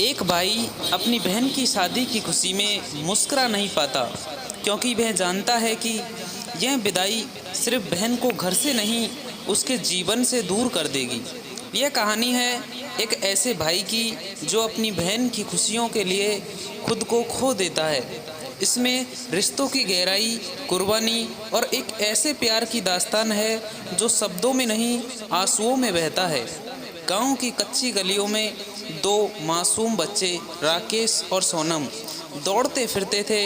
एक भाई अपनी बहन की शादी की खुशी में मुस्करा नहीं पाता, क्योंकि वह जानता है कि यह विदाई सिर्फ बहन को घर से नहीं, उसके जीवन से दूर कर देगी। यह कहानी है एक ऐसे भाई की जो अपनी बहन की खुशियों के लिए खुद को खो देता है। इसमें रिश्तों की गहराई, कुर्बानी और एक ऐसे प्यार की दास्तान है जो शब्दों में नहीं, आंसुओं में बहता है। गांव की कच्ची गलियों में दो मासूम बच्चे राकेश और सोनम दौड़ते फिरते थे।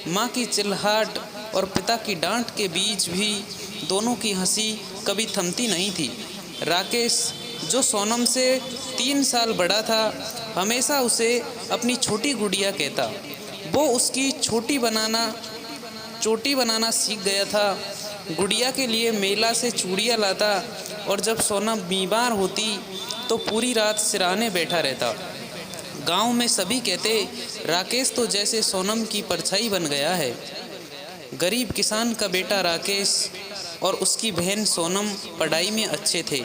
माँ की चिल्लाहट और पिता की डांट के बीच भी दोनों की हंसी कभी थमती नहीं थी। राकेश, जो सोनम से 3 साल बड़ा था, हमेशा उसे अपनी छोटी गुड़िया कहता। वो उसकी चोटी बनाना सीख गया था, गुड़िया के लिए मेला से चूड़ियाँ लाता, और जब सोनम बीमार होती तो पूरी रात सिरहाने बैठा रहता। गांव में सभी कहते, राकेश तो जैसे सोनम की परछाई बन गया है। गरीब किसान का बेटा राकेश और उसकी बहन सोनम पढ़ाई में अच्छे थे,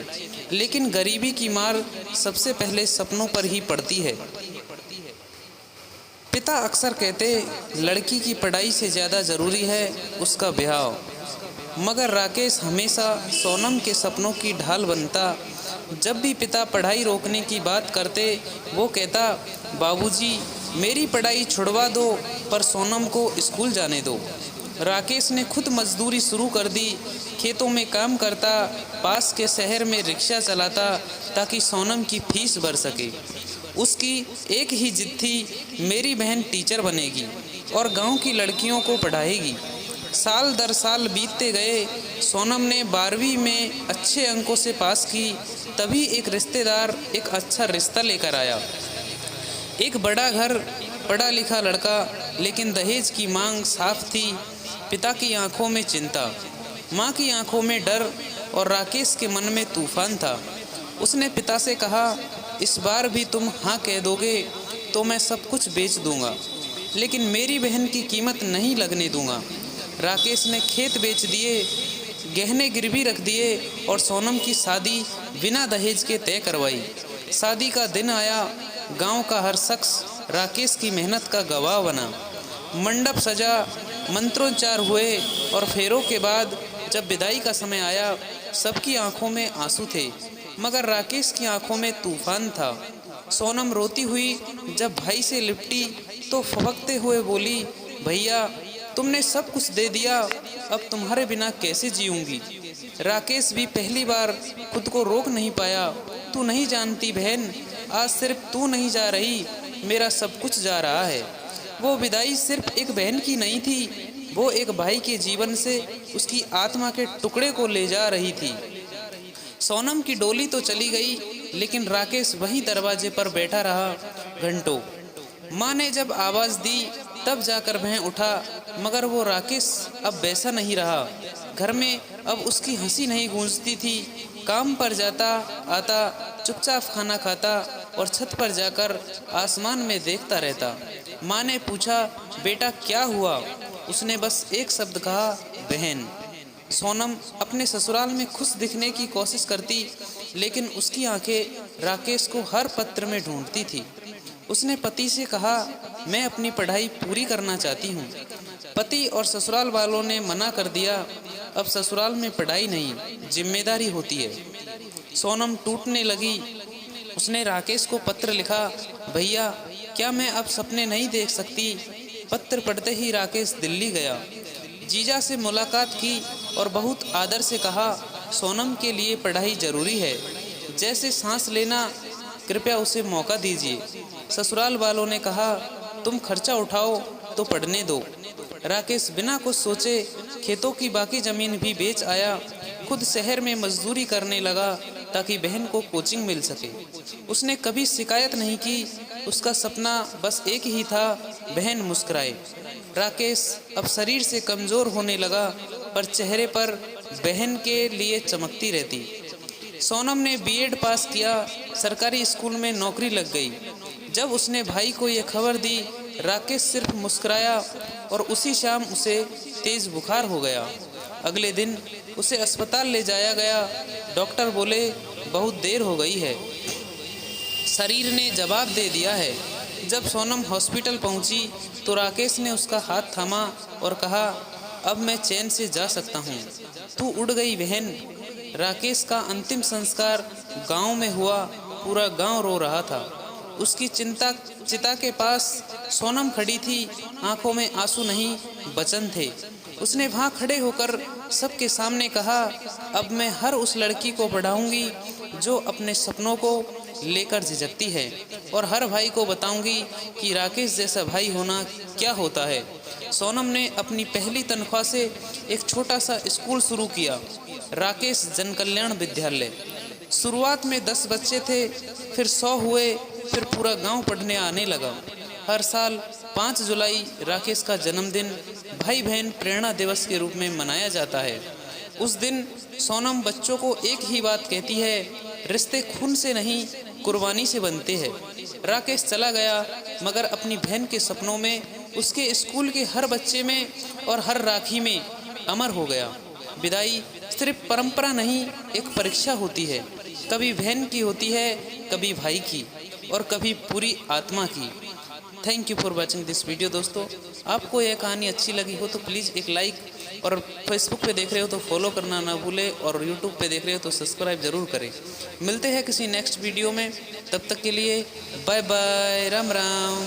लेकिन गरीबी की मार सबसे पहले सपनों पर ही पड़ती है। पिता अक्सर कहते, लड़की की पढ़ाई से ज़्यादा ज़रूरी है उसका ब्याह, मगर राकेश हमेशा सोनम के सपनों की ढाल बनता। जब भी पिता पढ़ाई रोकने की बात करते, वो कहता, बाबूजी, मेरी पढ़ाई छुड़वा दो पर सोनम को स्कूल जाने दो। राकेश ने खुद मजदूरी शुरू कर दी, खेतों में काम करता, पास के शहर में रिक्शा चलाता ताकि सोनम की फीस भर सके। उसकी एक ही जिद थी, मेरी बहन टीचर बनेगी और गांव की लड़कियों को पढ़ाएगी। साल दर साल बीतते गए। सोनम ने 12वीं में अच्छे अंकों से पास की। तभी एक रिश्तेदार एक अच्छा रिश्ता लेकर आया। एक बड़ा घर, पढ़ा लिखा लड़का, लेकिन दहेज की मांग साफ थी। पिता की आंखों में चिंता, माँ की आंखों में डर और राकेश के मन में तूफान था। उसने पिता से कहा, इस बार भी तुम हाँ कह दोगे तो मैं सब कुछ बेच दूंगा, लेकिन मेरी बहन की कीमत नहीं लगने दूंगा। राकेश ने खेत बेच दिए, गहने गिरवी रख दिए और सोनम की शादी बिना दहेज के तय करवाई। शादी का दिन आया। गांव का हर शख्स राकेश की मेहनत का गवाह बना। मंडप सजा, मंत्रोच्चार हुए और फेरों के बाद जब विदाई का समय आया, सबकी आंखों में आंसू थे, मगर राकेश की आंखों में तूफान था। सोनम रोती हुई जब भाई से लिपटी तो फबकते हुए बोली, भैया, तुमने सब कुछ दे दिया, अब तुम्हारे बिना कैसे जीऊंगी। राकेश भी पहली बार खुद को रोक नहीं पाया। तू नहीं जानती बहन, आज सिर्फ तू नहीं जा रही, मेरा सब कुछ जा रहा है। वो विदाई सिर्फ एक बहन की नहीं थी, वो एक भाई के जीवन से उसकी आत्मा के टुकड़े को ले जा रही थी। सोनम की डोली तो चली गई, लेकिन राकेश वहीं दरवाजे पर बैठा रहा घंटों। माँ ने जब आवाज़ दी तब जाकर वह उठा, मगर वो राकेश अब वैसा नहीं रहा। घर में अब उसकी हंसी नहीं गूंजती थी। काम पर जाता आता, चुपचाप खाना खाता और छत पर जाकर आसमान में देखता रहता। माँ ने पूछा, बेटा क्या हुआ? उसने बस एक शब्द कहा, बहन। सोनम अपने ससुराल में खुश दिखने की कोशिश करती, लेकिन उसकी आंखें राकेश को हर पत्र में ढूंढती थी। उसने पति से कहा, मैं अपनी पढ़ाई पूरी करना चाहती हूँ। पति और ससुराल वालों ने मना कर दिया। अब ससुराल में पढ़ाई नहीं, जिम्मेदारी होती है। सोनम टूटने लगी। उसने राकेश को पत्र लिखा, भैया, क्या मैं अब सपने नहीं देख सकती। पत्र पढ़ते ही राकेश दिल्ली गया। जीजा से मुलाकात की और बहुत आदर से कहा, सोनम के लिए पढ़ाई जरूरी है, जैसे सांस लेना, कृपया उसे मौका दीजिए। ससुराल वालों ने कहा, तुम खर्चा उठाओ तो पढ़ने दो। राकेश बिना कुछ सोचे खेतों की बाकी ज़मीन भी बेच आया। खुद शहर में मजदूरी करने लगा ताकि बहन को कोचिंग मिल सके। उसने कभी शिकायत नहीं की। उसका सपना बस एक ही था, बहन मुस्कुराए। राकेश अब शरीर से कमज़ोर होने लगा, पर चेहरे पर बहन के लिए चमकती रहती। सोनम ने बीएड पास किया, सरकारी स्कूल में नौकरी लग गई। जब उसने भाई को ये खबर दी, राकेश सिर्फ मुस्कुराया और उसी शाम उसे तेज बुखार हो गया। अगले दिन उसे अस्पताल ले जाया गया। डॉक्टर बोले, बहुत देर हो गई है, शरीर ने जवाब दे दिया है। जब सोनम हॉस्पिटल पहुंची तो राकेश ने उसका हाथ थामा और कहा, अब मैं चैन से जा सकता हूं, तू उड़ गई बहन। राकेश का अंतिम संस्कार गांव में हुआ। पूरा गांव रो रहा था। उसकी चिता के पास सोनम खड़ी थी। आंखों में आंसू नहीं, वचन थे। उसने वहां खड़े होकर सबके सामने कहा, अब मैं हर उस लड़की को पढ़ाऊंगी जो अपने सपनों को लेकर झिझकती है, और हर भाई को बताऊंगी कि राकेश जैसा भाई होना क्या होता है। सोनम ने अपनी पहली तनख्वाह से एक छोटा सा स्कूल शुरू किया, राकेश जन कल्याण विद्यालय। शुरुआत में 10 बच्चे थे, फिर 100 हुए, फिर पूरा गांव पढ़ने आने लगा। हर साल 5 जुलाई राकेश का जन्मदिन भाई बहन प्रेरणा दिवस के रूप में मनाया जाता है। उस दिन सोनम बच्चों को एक ही बात कहती है, रिश्ते खून से नहीं, कुर्बानी से बनते हैं। राकेश चला गया, मगर अपनी बहन के सपनों में, उसके स्कूल के हर बच्चे में और हर राखी में अमर हो गया। विदाई सिर्फ परंपरा नहीं, एक परीक्षा होती है। कभी बहन की होती है, कभी भाई की, और कभी पूरी आत्मा की। Thank you for watching this video. दोस्तों, आपको यह कहानी अच्छी लगी हो तो प्लीज़ एक लाइक, और फेसबुक पे देख रहे हो तो फॉलो करना ना भूलें, और यूट्यूब पे देख रहे हो तो सब्सक्राइब ज़रूर करें। मिलते हैं किसी नेक्स्ट वीडियो में, तब तक के लिए बाय बाय, राम राम।